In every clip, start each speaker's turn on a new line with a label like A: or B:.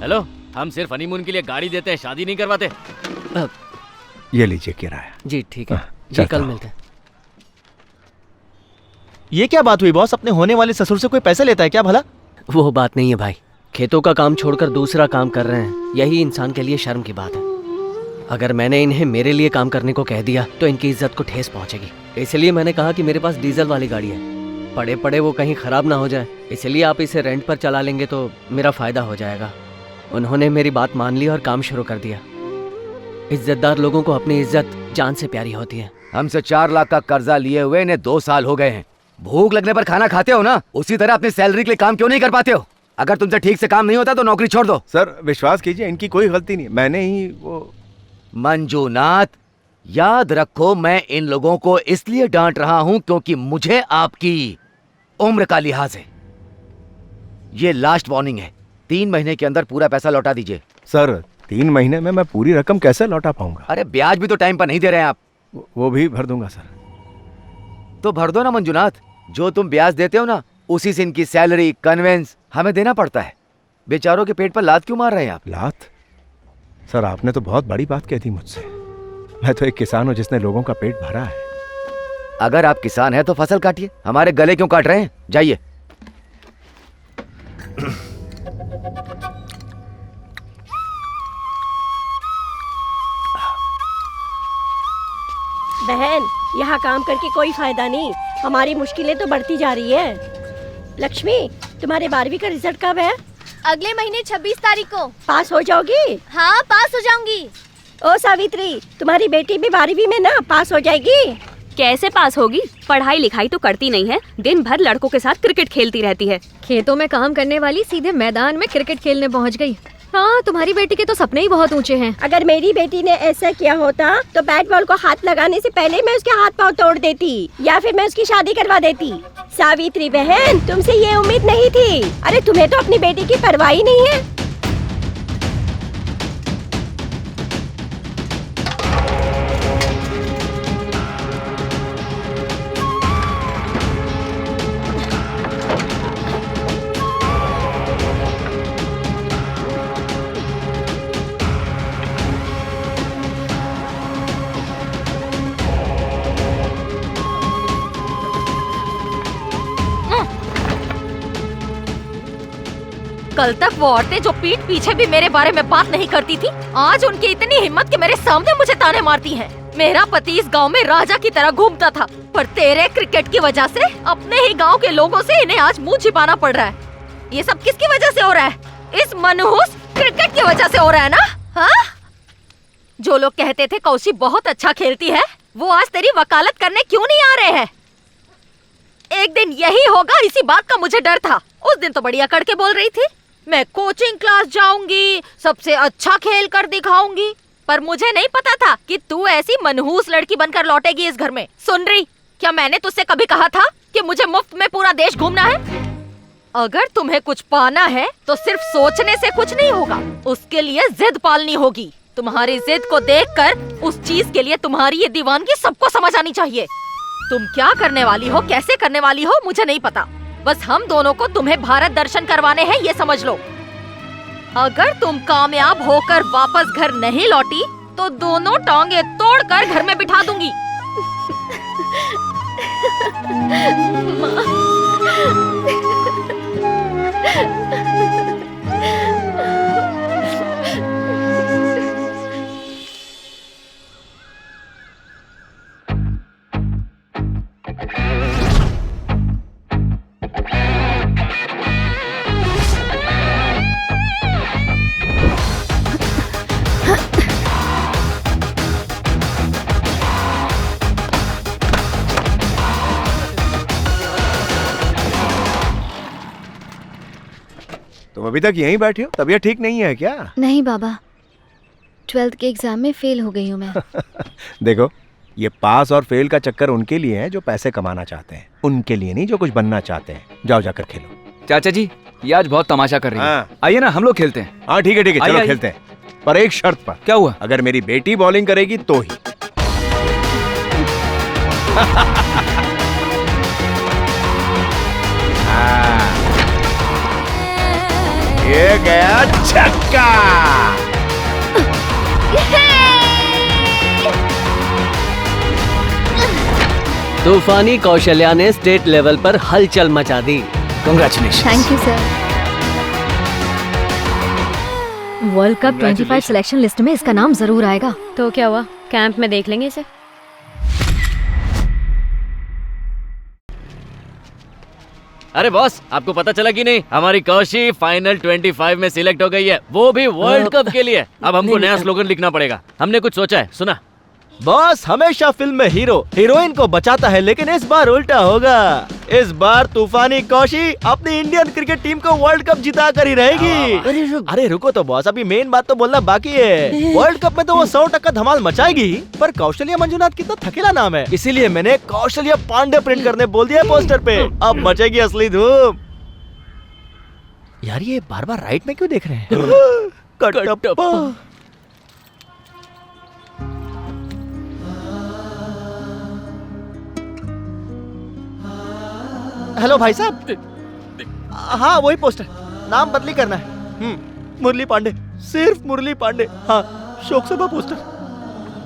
A: Hello, हम सिर्फ honeymoon के लिए गाड़ी देते हैं, शादी नहीं करवाते।
B: ये लीजिए किराया।
C: जी ठीक है जी, कल मिलते हैं।
D: ये क्या बात हुई बॉस? अपने होने वाले ससुर से कोई पैसे लेता है क्या भला?
C: वो बात नहीं है भाई, खेतों का काम छोड़कर दूसरा काम कर रहे हैं, यही इंसान के लिए शर्म की बात है। अगर मैंने इन्हें मेरे लिए काम करने को कह दिया तो इनकी इज्जत को ठेस पहुंचेगी, इसलिए मैंने कहा कि मेरे पास डीजल वाली गाड़ी है, पड़े पड़े वो कहीं खराब ना हो जाए, इसलिए आप इसे रेंट पर चला लेंगे तो मेरा फायदा हो जाएगा। उन्होंने मेरी बात मान ली और काम शुरू कर दिया। इज्जतदार लोगों को अपनी इज्जत जान से प्यारी होती है।
A: हमसे 4 लाख का कर्जा लिए हुए इन्हें 2 साल हो गए हैं। भूख लगने पर खाना खाते हो ना, उसी तरह अपनी सैलरी के लिए काम क्यों नहीं कर पाते हो? अगर तुमसे ठीक से काम नहीं होता तो नौकरी छोड़ दो।
B: सर विश्वास कीजिए, इनकी कोई गलती नहीं, मैंने ही वो।
A: मंजूनाथ, याद रखो मैं इन लोगों को इसलिए डांट रहा हूं क्योंकि मुझे आपकी उम्र का लिहाज है। ये लास्ट वार्निंग है, 3 महीने के अंदर पूरा पैसा लौटा दीजिए।
B: सर 3 महीने में मैं पूरी रकम कैसे लौटा पाऊंगा?
A: अरे ब्याज भी तो टाइम पर नहीं दे रहे हैं आप।
B: वो भी भर दूंगा सर।
A: तो भर दो ना मंजूनाथ, जो तुम ब्याज देते हो ना उसी से इनकी सैलरी कन्वेंस हमें देना पड़ता है। बेचारों के पेट पर लात क्यों मार रहे हैं आप?
B: लात? सर आपने तो बहुत बड़ी बात कह दी मुझसे। मैं तो एक किसान हूं जिसने लोगों का पेट भरा है।
A: अगर आप किसान हैं तो फसल काटिए, हमारे गले क्यों काट रहे हैं? जाइए।
E: बहन, यहाँ काम करके कोई फायदा नहीं, हमारी मुश्किलें तो बढ़ती जा रही है। लक्ष्मी, तुम्हारे 12वीं का रिजल्ट कब है?
F: अगले महीने 26 तारीख को।
E: पास हो जाओगी?
F: हाँ पास हो जाऊंगी।
E: ओ सावित्री, तुम्हारी बेटी भी 12वीं में ना, पास हो जाएगी।
G: कैसे पास होगी? पढ़ाई लिखाई तो करती नहीं है, दिन भर लड़कों के साथ क्रिकेट खेलती रहती है।
H: खेतों में काम करने वाली सीधे मैदान में क्रिकेट खेलने पहुंच गई। हाँ, तुम्हारी बेटी के तो सपने ही बहुत ऊंचे हैं।
E: अगर मेरी बेटी ने ऐसा किया होता तो बैट बॉल को हाथ लगाने से पहले मैं उसके हाथ पांव तोड़ देती या फिर मैं उसकी शादी करवा देती। सावित्री बहन, तुमसे ये उम्मीद नहीं थी। अरे तुम्हें तो अपनी बेटी की परवाह ही नहीं है।
H: कल तक वो औरतें जो पीठ पीछे भी मेरे बारे में बात नहीं करती थी, आज उनकी इतनी हिम्मत कि मेरे सामने मुझे ताने मारती हैं। मेरा पति इस गांव में राजा की तरह घूमता था, पर तेरे क्रिकेट की वजह से अपने ही गांव के लोगों से इन्हें आज मुंह छिपाना पड़ रहा है। ये सब किसकी वजह से हो रहा है? इस मनहूस क्रिकेट की वजह से हो रहा है ना? हाँ? जो लोग कहते थे कौशी बहुत अच्छा खेलती है, वो आज तेरी वकालत करने क्यों नहीं आ रहे हैं? एक दिन यही होगा, इसी बात का मुझे डर था। उस दिन तो बढ़िया करके बोल रही थी, मैं कोचिंग क्लास जाऊंगी, सबसे अच्छा खेल कर दिखाऊंगी, पर मुझे नहीं पता था कि तू ऐसी मनहूस लड़की बनकर लौटेगी इस घर में। सुन रही, क्या मैंने तुझसे कभी कहा था कि मुझे मुफ्त में पूरा देश घूमना है? अगर तुम्हें कुछ पाना है तो सिर्फ सोचने से कुछ नहीं होगा, उसके लिए जिद पालनी होगी। तुम्हारी जिद को देखकर उस चीज के लिए तुम्हारी ये दीवानगी सबको समझ आनी चाहिए। तुम क्या करने वाली हो, कैसे करने वाली हो, मुझे नहीं पता, बस हम दोनों को तुम्हें भारत दर्शन करवाने हैं, ये समझ लो। अगर तुम कामयाब होकर वापस घर नहीं लौटी तो दोनों टांगे तोड़कर घर में बिठा दूंगी।
B: तुम अभी तक यहीं बैठे हो? तबीयत ठीक नहीं है क्या?
F: नहीं बाबा, 12th के एग्जाम में फेल हो गई हूँ मैं।
B: देखो, ये पास और फेल का चक्कर उनके लिए है जो पैसे कमाना चाहते हैं, उनके लिए नहीं जो कुछ बनना चाहते हैं। जाओ जाकर खेलो।
I: चाचा जी, ये आज बहुत तमाशा कर रही है। आइए ना, हम लोग खेलते हैं।
B: हाँ ठीक है ठीक है, चलो खेलते हैं, पर एक शर्त पर।
I: क्या हुआ?
B: अगर मेरी बेटी बॉलिंग करेगी तो ही। ये गया छक्का।
C: तूफानी कौशल्या ने स्टेट लेवल पर हलचल मचा दी।
I: Congratulation.
F: Thank you sir.
H: World cup 25 selection list में इसका नाम जरूर आएगा।
G: तो क्या हुआ, कैंप में देख लेंगे इसे।
A: अरे बॉस, आपको पता चला कि नहीं, हमारी कौशी फाइनल 25 में सिलेक्ट हो गई है, वो भी वर्ल्ड कप के लिए। अब हमको नया स्लोगन लिखना पड़ेगा। हमने कुछ सोचा है, सुना?
D: बॉस, हमेशा फिल्म में हीरो हीरोइन को बचाता है, लेकिन इस बार उल्टा होगा। इस बार तूफानी कौशी अपनी इंडियन क्रिकेट टीम को वर्ल्ड कप जिता कर ही रहेगी। अरे रुको तो बॉस, अभी मेन बात तो बोलना बाकी है। वर्ल्ड कप में तो वो 100% धमाल मचाएगी, पर कौशल्या मंजुनाथ कितना थकेला नाम है, इसीलिए मैंने कौशल्या पांडे प्रिंट करने बोल दिया पोस्टर पे। अब मचेगी असली धूम। यार ये बार बार राइट में क्यों देख रहे हैं? कटप्पा। हेलो भाई साहब। हाँ वही पोस्टर, नाम बदली करना है। मुरली पांडे, सिर्फ मुरली पांडे। हाँ, शोक सभा पोस्टर,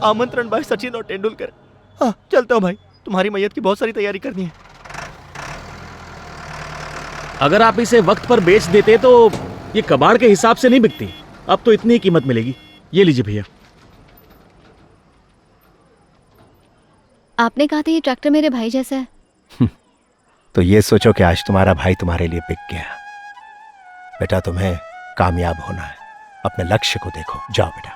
D: आमंत्रण भाई सचिन और तेंदुलकर। हाँ चलता हूँ भाई, तुम्हारी मैयत की बहुत सारी तैयारी करनी है।
J: अगर आप इसे वक्त पर बेच देते तो ये कबाड़ के हिसाब से नहीं बिकती। अब तो इतनी ही कीमत मिलेगी। ये लीजिए भैया।
F: आपने कहा था ये ट्रैक्टर मेरे भाई जैसा है।
B: तो ये सोचो कि आज तुम्हारा भाई तुम्हारे लिए बिक गया। बेटा, तुम्हें कामयाब होना है, अपने लक्ष्य को देखो। जाओ बेटा।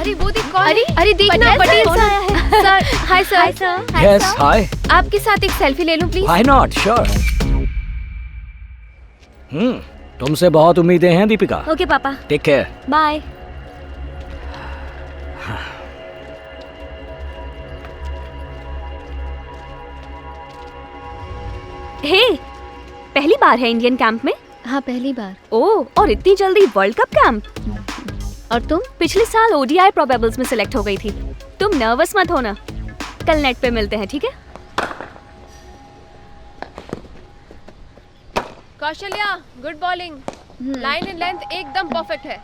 H: अरे वो देख कौन? अरे देखना, पटेल सर आया है। Sir, hi sir. Hi sir.
I: Yes, hi.
H: आपके साथ एक सेल्फी ले लूं प्लीज?
I: Why not, sure. तुमसे बहुत उम्मीदें हैं दीपिका।
G: ओके पापा,
I: टेक केयर।
G: बाय। हे, पहली बार है इंडियन कैंप में?
F: हाँ पहली बार।
G: ओह, और इतनी जल्दी वर्ल्ड कप कैंप?
F: और तुम?
G: पिछले साल ओडीआई प्रोबेबल्स में सिलेक्ट हो गई थी। तुम नर्वस मत होना, कल नेट पे मिलते हैं, ठीक है?
H: Kaushalya, good bowling. Line and length एकदम परफेक्ट है।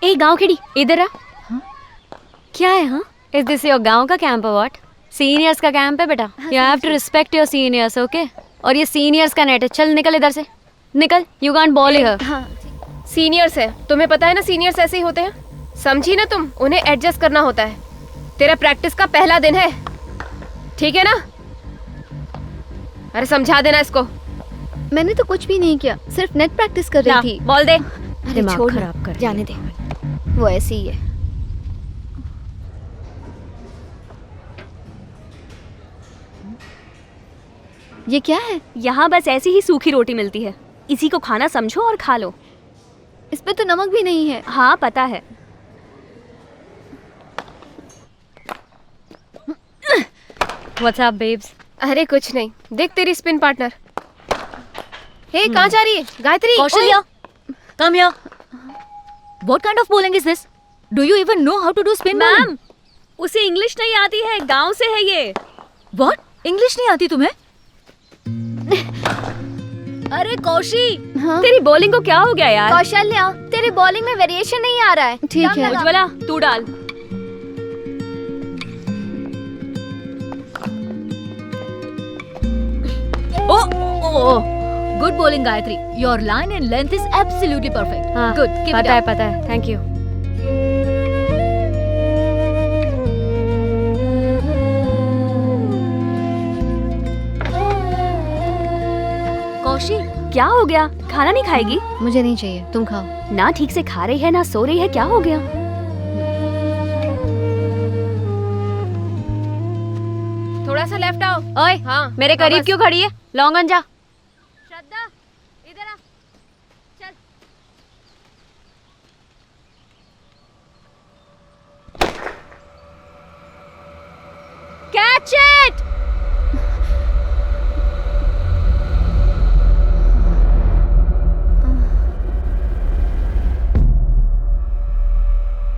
G: ए गांव खेड़ी, इधर आ। क्या है? हाँ, इज दिस योर गांव का कैंप है? व्हाट? सीनियर्स का कैंप है बेटा। You have to respect your seniors, okay? और ये सीनियर्स का नेट है। चल निकल इधर से, निकल। You can't ball here.
H: Seniors है, तुम्हें पता है ना, सीनियर्स ऐसे ही होते हैं। समझी ना तुम? उन्हें एडजस्ट करना होता है। तेरा प्रैक्टिस का पहला दिन है, ठीक है ना? अरे समझा देना इसको।
F: मैंने तो कुछ भी नहीं किया, सिर्फ नेट प्रैक्टिस कर रही थी।
G: बॉल दे।
F: अरे छोड़, खराब कर, जाने दे, वो ऐसे ही है। ये क्या है?
G: यहाँ बस ऐसी ही सूखी रोटी मिलती है, इसी को खाना समझो और खा लो।
F: इस पे तो नमक भी नहीं है।
G: हाँ पता है। What's up, babes?
H: अरे कुछ नहीं, देख तेरी स्पिन पार्टनर। हे, कहाँ जा रही है? Gayatri,
K: Kaushalya, come here. What kind of bowling is this? Do you even know how to do spin bowling?
G: Ma'am, उसे इंग्लिश नहीं आती है, गांव से है ये।
K: What? इंग्लिश नहीं आती तुम्हें? अरे कौशी,
F: हाँ?
G: तेरी बॉलिंग को क्या हो गया यार?
F: कौशल्या, तेरी बॉलिंग में वेरिएशन नहीं आ रहा है। ठीक है।
G: उज्ज्वला, तू डाल।
K: Oh, good bowling, Gayatri. Your line and length is absolutely perfect.
G: हाँ,
K: Good, keep it up.
G: पता है, थैंक यू।
K: कौशी,
G: क्या हो गया? खाना नहीं खाएगी?
F: मुझे नहीं चाहिए, तुम खाओ।
G: ना ठीक से खा रही है ना सो रही है, क्या हो गया?
H: थोड़ा सा लेफ्ट आओ।
G: ओए,
H: हाँ,
G: मेरे करीब क्यों खड़ी है? लॉन्गन जा।
H: श्रद्धा, इधर आ, चल।
G: Catch it.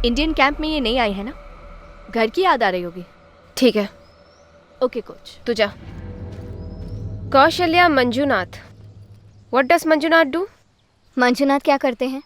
L: इंडियन कैंप में ये नहीं आई है ना, घर की याद आ रही होगी।
M: ठीक है,
L: ओके कोच।
M: तू जा। Kaushalya Manjunath, what does Manjunath do?
F: Manjunath क्या करते हैं?